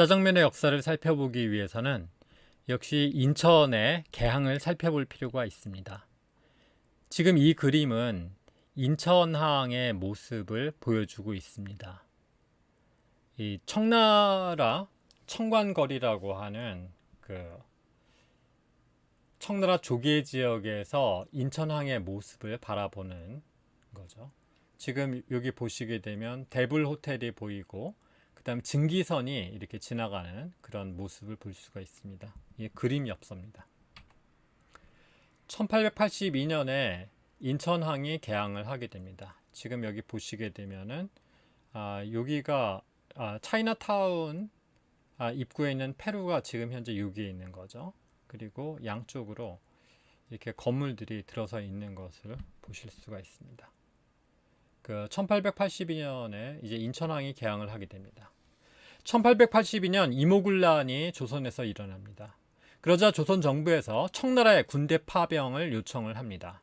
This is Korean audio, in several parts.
짜장면의 역사를 살펴보기 위해서는 역시 인천의 개항을 살펴볼 필요가 있습니다. 지금 이 그림은 인천항의 모습을 보여주고 있습니다. 이 청나라 청관거리라고 하는 청나라 조계 지역에서 인천항의 모습을 바라보는 거죠. 지금 여기 보시게 되면 대불 호텔이 보이고 그다음 증기선이 이렇게 지나가는 그런 모습을 볼 수가 있습니다. 이게 그림 엽서입니다. 1882년에 인천항이 개항을 하게 됩니다. 지금 여기 보시게 되면은 여기가 차이나타운 입구에 있는 페루가 지금 현재 여기에 있는 거죠. 그리고 양쪽으로 이렇게 건물들이 들어서 있는 것을 보실 수가 있습니다. 1882년에 이제 인천항이 개항을 하게 됩니다. 1882년 이모군란이 조선에서 일어납니다. 그러자 조선 정부에서 청나라의 군대 파병을 요청을 합니다.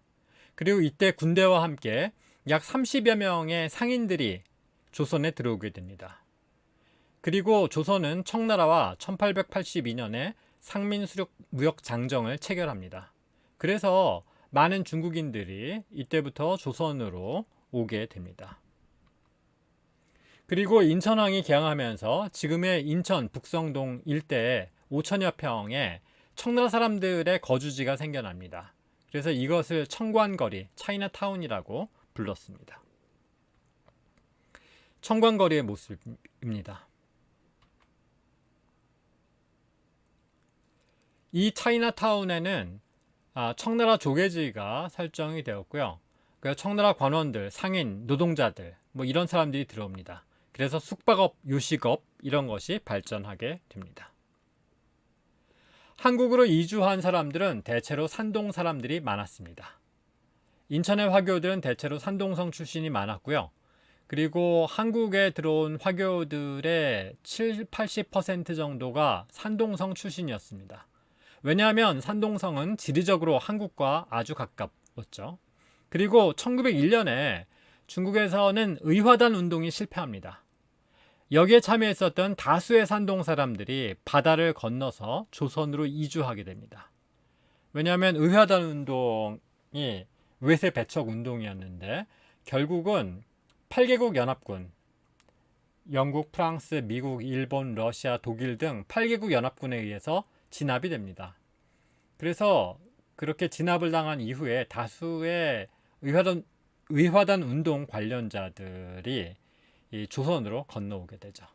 그리고 이때 군대와 함께 약 30여 명의 상인들이 조선에 들어오게 됩니다. 그리고 조선은 청나라와 1882년에 상민무역 장정을 체결합니다. 그래서 많은 중국인들이 이때부터 조선으로 오게 됩니다. 그리고 인천항이 개항하면서 지금의 인천 북성동 일대에 5천여 평의 청나라 사람들의 거주지가 생겨납니다. 그래서 이것을 청관거리, 차이나타운이라고 불렀습니다. 청관거리의 모습입니다. 이 차이나타운에는 청나라 조계지가 설정이 되었고요. 청나라 관원들, 상인, 노동자들 이런 사람들이 들어옵니다. 그래서 숙박업, 요식업 이런 것이 발전하게 됩니다. 한국으로 이주한 사람들은 대체로 산동 사람들이 많았습니다. 인천의 화교들은 대체로 산동성 출신이 많았고요. 그리고 한국에 들어온 화교들의 70-80% 정도가 산동성 출신이었습니다. 왜냐하면 산동성은 지리적으로 한국과 아주 가깝웠죠. 그리고 1901년에 중국에서는 의화단 운동이 실패합니다. 여기에 참여했었던 다수의 산동 사람들이 바다를 건너서 조선으로 이주하게 됩니다. 왜냐하면 의화단 운동이 외세 배척 운동이었는데 결국은 8개국 연합군, 영국, 프랑스, 미국, 일본, 러시아, 독일 등 8개국 연합군에 의해서 진압이 됩니다. 그래서 그렇게 진압을 당한 이후에 다수의 의화단 운동 관련자들이 이 조선으로 건너오게 되죠.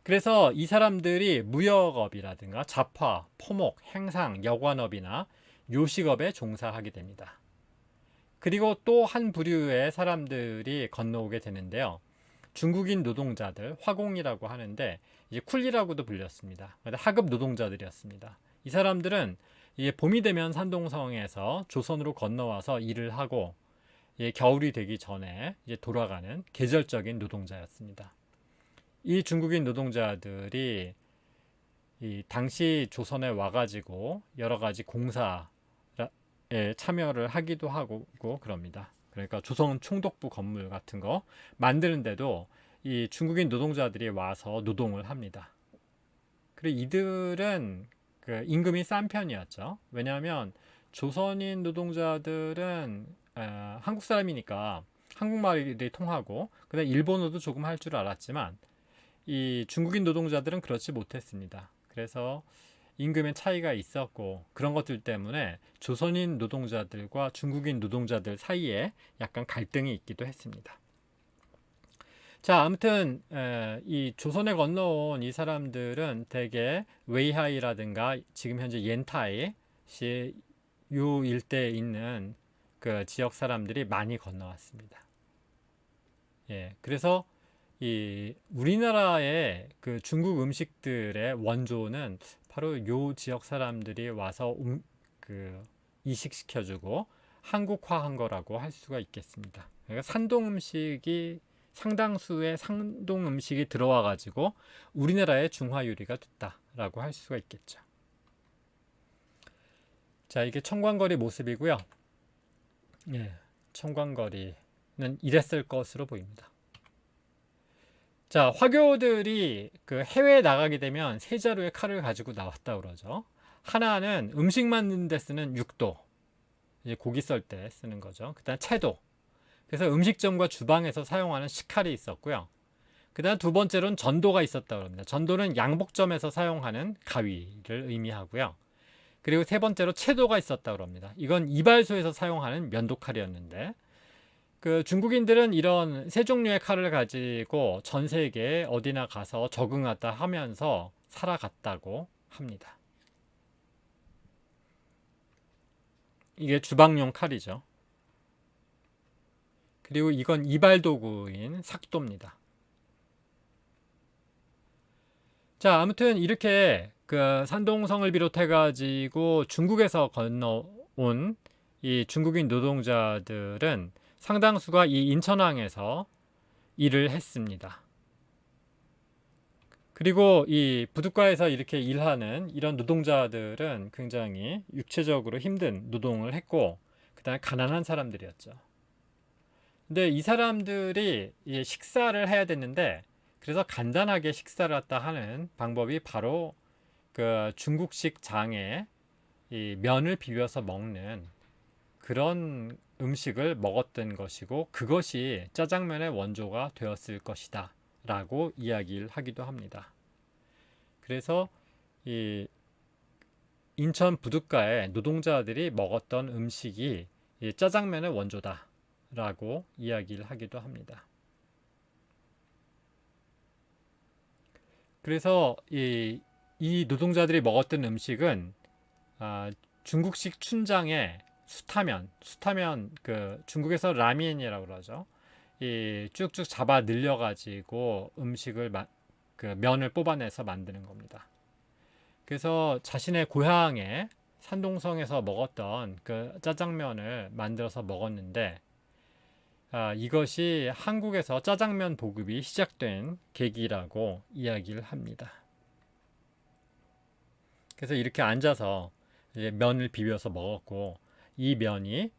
그래서 이 사람들이 무역업이라든가 잡화, 포목, 행상, 여관업이나 요식업에 종사하게 됩니다. 그리고 또 한 부류의 사람들이 건너오게 되는데요. 중국인 노동자들, 화공이라고 하는데 이제 쿨리라고도 불렸습니다. 하급 노동자들이었습니다. 이 사람들은 이제 봄이 되면 산동성에서 조선으로 건너와서 일을 하고 겨울이 되기 전에 이제 돌아가는 계절적인 노동자였습니다. 이 중국인 노동자들이 이 당시 조선에 와가지고 여러 가지 공사에 참여를 하기도 하고 그럽니다. 그러니까 조선 총독부 건물 같은 거 만드는데도 이 중국인 노동자들이 와서 노동을 합니다. 그리고 이들은 임금이 싼 편이었죠. 왜냐하면 조선인 노동자들은 한국 사람이니까 한국말이 통하고 그다음 일본어도 조금 할 줄 알았지만 이 중국인 노동자들은 그렇지 못했습니다. 그래서 임금의 차이가 있었고 그런 것들 때문에 조선인 노동자들과 중국인 노동자들 사이에 약간 갈등이 있기도 했습니다. 자, 아무튼 이 조선에 건너온 이 사람들은 대개 웨이하이라든가 지금 현재 옌타이 요 일대에 있는 그 지역 사람들이 많이 건너왔습니다. 그래서 이 우리나라의 그 중국 음식들의 원조는 바로 요 지역 사람들이 와서 이식시켜주고 한국화한 거라고 할 수가 있겠습니다. 그러니까 산동 음식이 상당수의 산동 음식이 들어와 가지고 우리나라의 중화 요리가 됐다라고 할 수가 있겠죠. 자, 이게 청관거리 모습이고요. 청관거리는 이랬을 것으로 보입니다. 자, 화교들이 그 해외에 나가게 되면 세 자루의 칼을 가지고 나왔다 그러죠. 하나는 음식 만드는 데 쓰는 육도, 이제 고기 썰 때 쓰는 거죠. 그다음 채도. 그래서 음식점과 주방에서 사용하는 식칼이 있었고요. 그다음 두 번째로는 전도가 있었다고 합니다. 전도는 양복점에서 사용하는 가위를 의미하고요. 그리고 세 번째로 채도가 있었다고 합니다. 이건 이발소에서 사용하는 면도칼이었는데, 그 중국인들은 이런 세 종류의 칼을 가지고 전 세계 어디나 가서 적응하다 하면서 살아갔다고 합니다. 이게 주방용 칼이죠. 그리고 이건 이발 도구인 삭도입니다. 자, 아무튼 이렇게 그 산동성을 비롯해 가지고 중국에서 건너온 이 중국인 노동자들은 상당수가 이 인천항에서 일을 했습니다. 그리고 이 부둣가에서 이렇게 일하는 이런 노동자들은 굉장히 육체적으로 힘든 노동을 했고, 그다음에 가난한 사람들이었죠. 근데 이 사람들이 식사를 해야 됐는데, 그래서 간단하게 식사를 했다 하는 방법이 바로 그 중국식 장에 이 면을 비벼서 먹는 그런 음식을 먹었던 것이고, 그것이 짜장면의 원조가 되었을 것이다 라고 이야기를 하기도 합니다. 그래서 이 인천 부둣가의 노동자들이 먹었던 음식이 이 짜장면의 원조다 라고 이야기를 하기도 합니다. 그래서 이 노동자들이 먹었던 음식은 중국식 춘장에 수타면 그 중국에서 라면이라고 그러죠. 이 쭉쭉 잡아 늘려 가지고 음식을 그 면을 뽑아내서 만드는 겁니다. 그래서 자신의 고향에 산동성에서 먹었던 그 짜장면을 만들어서 먹었는데, 이것이 한국에서 짜장면 보급이 시작된 계기라고 이야기를 합니다. 그래서 이렇게 앉아서 이제 면을 비벼서 먹었고, 이 면이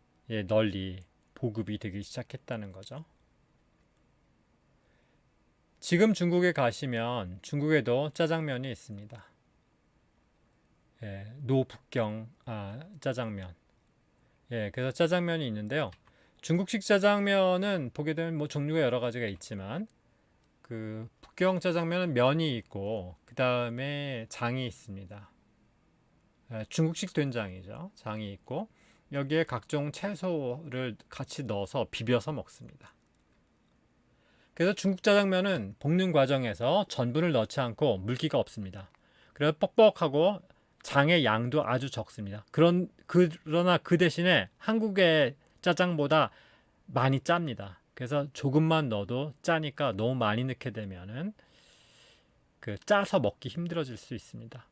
널리 보급이 되기 시작했다는 거죠. 지금 중국에 가시면 중국에도 짜장면이 있습니다. 노북경 짜장면. 그래서 짜장면이 있는데요. 중국식 짜장면은 보게 되면 뭐 종류가 여러 가지가 있지만, 그 북경 짜장면은 면이 있고 그 다음에 장이 있습니다. 중국식 된장이죠. 장이 있고 여기에 각종 채소를 같이 넣어서 비벼서 먹습니다. 그래서 중국 짜장면은 볶는 과정에서 전분을 넣지 않고 물기가 없습니다. 그래서 뻑뻑하고 장의 양도 아주 적습니다. 그러나 그 대신에 한국의 짜장보다 많이 짭니다. 그래서 조금만 넣어도 짜니까 너무 많이 넣게 되면은 그 짜서 먹기 힘들어질 수 있습니다.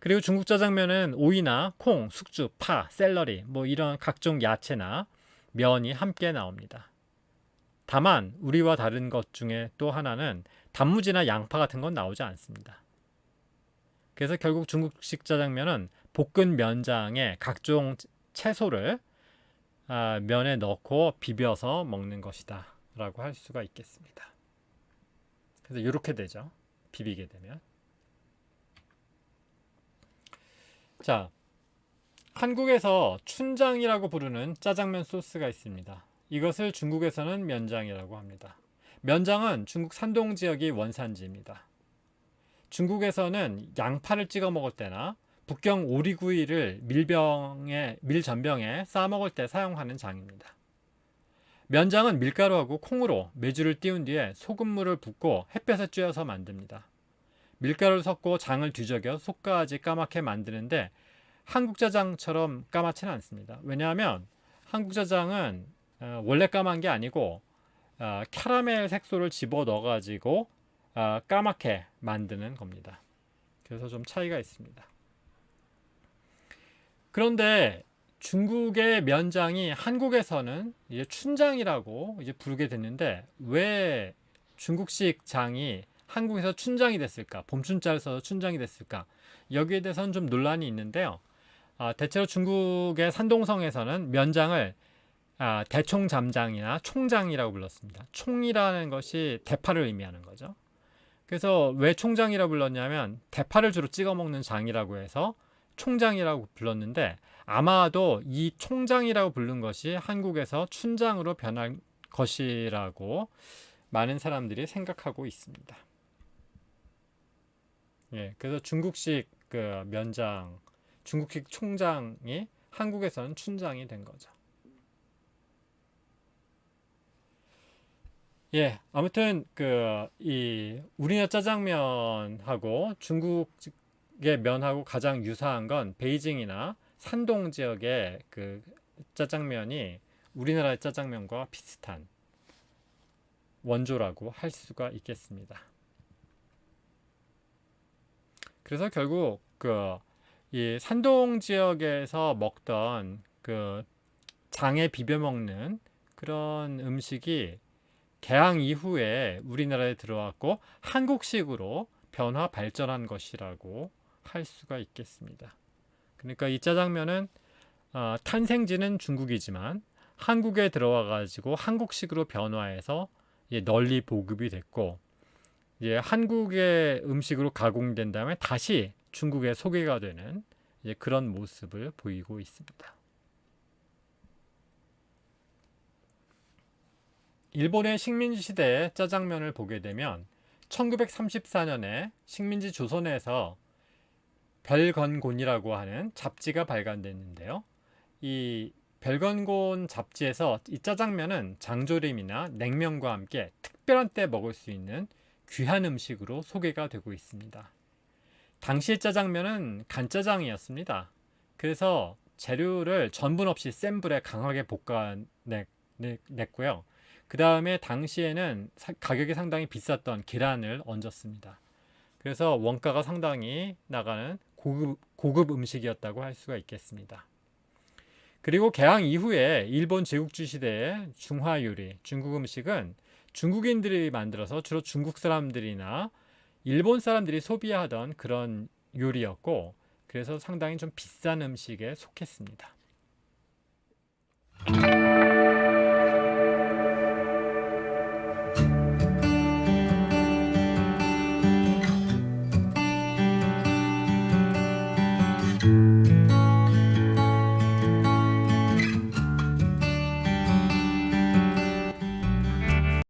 그리고 중국 짜장면은 오이나 콩, 숙주, 파, 샐러리 뭐 이런 각종 야채나 면이 함께 나옵니다. 다만 우리와 다른 것 중에 또 하나는 단무지나 양파 같은 건 나오지 않습니다. 그래서 결국 중국식 짜장면은 볶은 면장에 각종 채소를 면에 넣고 비벼서 먹는 것이다 라고 할 수가 있겠습니다. 그래서 이렇게 되죠. 비비게 되면. 자, 한국에서 춘장이라고 부르는 짜장면 소스가 있습니다. 이것을 중국에서는 면장이라고 합니다. 면장은 중국 산동 지역이 원산지입니다. 중국에서는 양파를 찍어 먹을 때나 북경 오리구이를 밀전병에 싸 먹을 때 사용하는 장입니다. 면장은 밀가루하고 콩으로 메주를 띄운 뒤에 소금물을 붓고 햇볕에 쬐어서 만듭니다. 밀가루를 섞고 장을 뒤적여 속까지 까맣게 만드는데 한국 짜장처럼 까맣지는 않습니다. 왜냐하면 한국 짜장은 원래 까만 게 아니고 캐러멜 색소를 집어 넣어 가지고 까맣게 만드는 겁니다. 그래서 좀 차이가 있습니다. 그런데 중국의 면장이 한국에서는 이제 춘장이라고 이제 부르게 됐는데, 왜 중국식 장이 한국에서 춘장이 됐을까? 봄춘자를 써서 춘장이 됐을까? 여기에 대해서는 좀 논란이 있는데요. 대체로 중국의 산동성에서는 면장을 대총잠장이나 총장이라고 불렀습니다. 총이라는 것이 대파를 의미하는 거죠. 그래서 왜 총장이라 불렀냐면 대파를 주로 찍어 먹는 장이라고 해서 총장이라고 불렀는데, 아마도 이 총장이라고 부른 것이 한국에서 춘장으로 변할 것이라고 많은 사람들이 생각하고 있습니다. 예, 그래서 중국식 그 면장, 중국식 총장이 한국에서는 춘장이 된 거죠. 예, 아무튼 그 이 우리나라 짜장면하고 중국의 면하고 가장 유사한 건 베이징이나 산동 지역의 그 짜장면이 우리나라의 짜장면과 비슷한 원조라고 할 수가 있겠습니다. 그래서 결국 그 이 산동 지역에서 먹던 그 장에 비벼 먹는 그런 음식이 개항 이후에 우리나라에 들어왔고 한국식으로 변화 발전한 것이라고 할 수가 있겠습니다. 그러니까 이 짜장면은 탄생지는 중국이지만 한국에 들어와 가지고 한국식으로 변화해서 널리 보급이 됐고, 한국의 음식으로 가공된 다음에 다시 중국에 소개가 되는 그런 모습을 보이고 있습니다. 일본의 식민지 시대의 짜장면을 보게 되면 1934년에 식민지 조선에서 별건곤이라고 하는 잡지가 발간됐는데요. 이 별건곤 잡지에서 이 짜장면은 장조림이나 냉면과 함께 특별한 때 먹을 수 있는 귀한 음식으로 소개가 되고 있습니다. 당시의 짜장면은 간짜장이었습니다. 그래서 재료를 전분 없이 센 불에 강하게 볶아냈고요. 그 다음에 당시에는 가격이 상당히 비쌌던 계란을 얹었습니다. 그래서 원가가 상당히 나가는 고급 음식이었다고 할 수가 있겠습니다. 그리고 개항 이후에 일본 제국주 시대의 중화 요리, 중국 음식은 중국인들이 만들어서 주로 중국 사람들이나 일본 사람들이 소비하던 그런 요리였고, 그래서 상당히 좀 비싼 음식에 속했습니다.